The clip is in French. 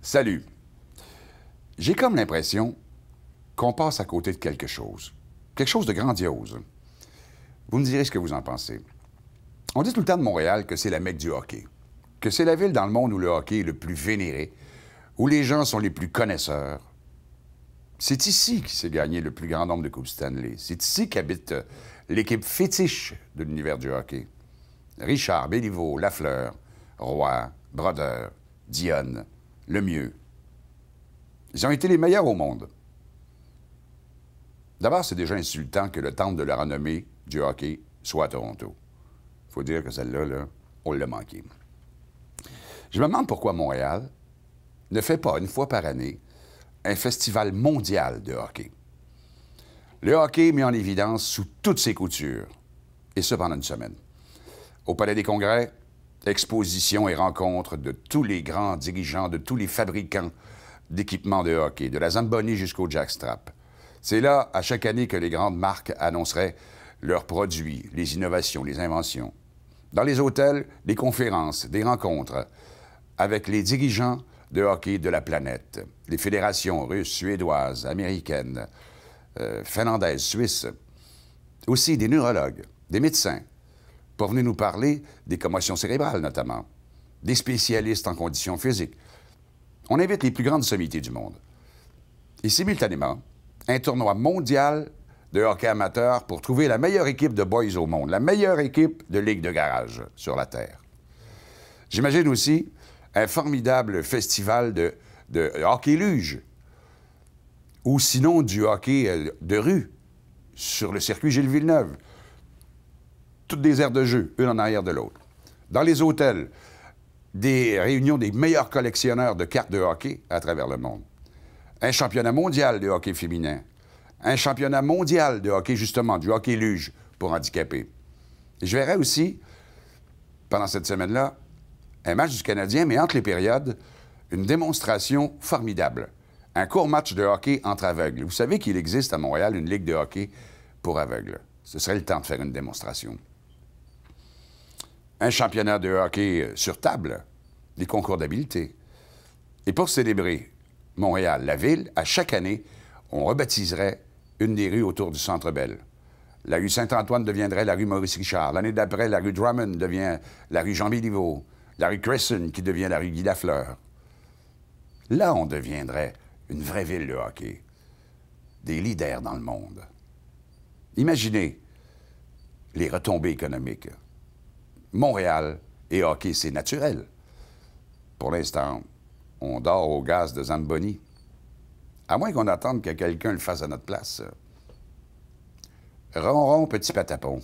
Salut. J'ai comme l'impression qu'on passe à côté de quelque chose. Quelque chose de grandiose. Vous me direz ce que vous en pensez. On dit tout le temps de Montréal que c'est la Mecque du hockey, que c'est la ville dans le monde où le hockey est le plus vénéré, où les gens sont les plus connaisseurs. C'est ici qu'il s'est gagné le plus grand nombre de Coupes Stanley. C'est ici qu'habite l'équipe fétiche de l'univers du hockey. Richard, Béliveau, Lafleur, Roy, Brodeur, Dionne, Lemieux. Ils ont été les meilleurs au monde. D'abord, c'est déjà insultant que le temple de la renommée du hockey soit à Toronto. Il faut dire que celle-là, là, on l'a manqué. Je me demande pourquoi Montréal ne fait pas, une fois par année, un festival mondial de hockey. Le hockey mis en évidence sous toutes ses coutures, et ce pendant une semaine. Au Palais des Congrès, expositions et rencontres de tous les grands dirigeants, de tous les fabricants d'équipements de hockey, de la Zamboni jusqu'au Jackstrap. C'est là, à chaque année, que les grandes marques annonceraient leurs produits, les innovations, les inventions. Dans les hôtels, des conférences, des rencontres avec les dirigeants de hockey de la planète, les fédérations russes, suédoises, américaines, finlandaises, suisses, aussi des neurologues, des médecins, pour venir nous parler des commotions cérébrales notamment, des spécialistes en conditions physiques. On invite les plus grandes sommités du monde. Et simultanément, un tournoi mondial de hockey amateur pour trouver la meilleure équipe de boys au monde, la meilleure équipe de ligue de garage sur la Terre. J'imagine aussi un formidable festival de hockey luge, ou sinon du hockey de rue sur le circuit Gilles Villeneuve. Toutes des aires de jeu, une en arrière de l'autre. Dans les hôtels, des réunions des meilleurs collectionneurs de cartes de hockey à travers le monde. Un championnat mondial de hockey féminin. Un championnat mondial de hockey, justement, du hockey luge pour handicapés. Et je verrai aussi, pendant cette semaine-là, un match du Canadien, mais entre les périodes, une démonstration formidable. Un court match de hockey entre aveugles. Vous savez qu'il existe à Montréal une ligue de hockey pour aveugles. Ce serait le temps de faire une démonstration. Un championnat de hockey sur table, des concours d'habileté. Et pour célébrer Montréal, la ville, à chaque année, on rebaptiserait une des rues autour du Centre Bell. La rue Saint-Antoine deviendrait la rue Maurice-Richard. L'année d'après, la rue Drummond devient la rue Jean-Béliveau. La rue Cresson qui devient la rue Guy Lafleur. Là, on deviendrait une vraie ville de hockey. Des leaders dans le monde. Imaginez les retombées économiques. Montréal et hockey, c'est naturel. Pour l'instant, on dort au gaz de Zamboni. À moins qu'on attende que quelqu'un le fasse à notre place. Ronron, petit patapon.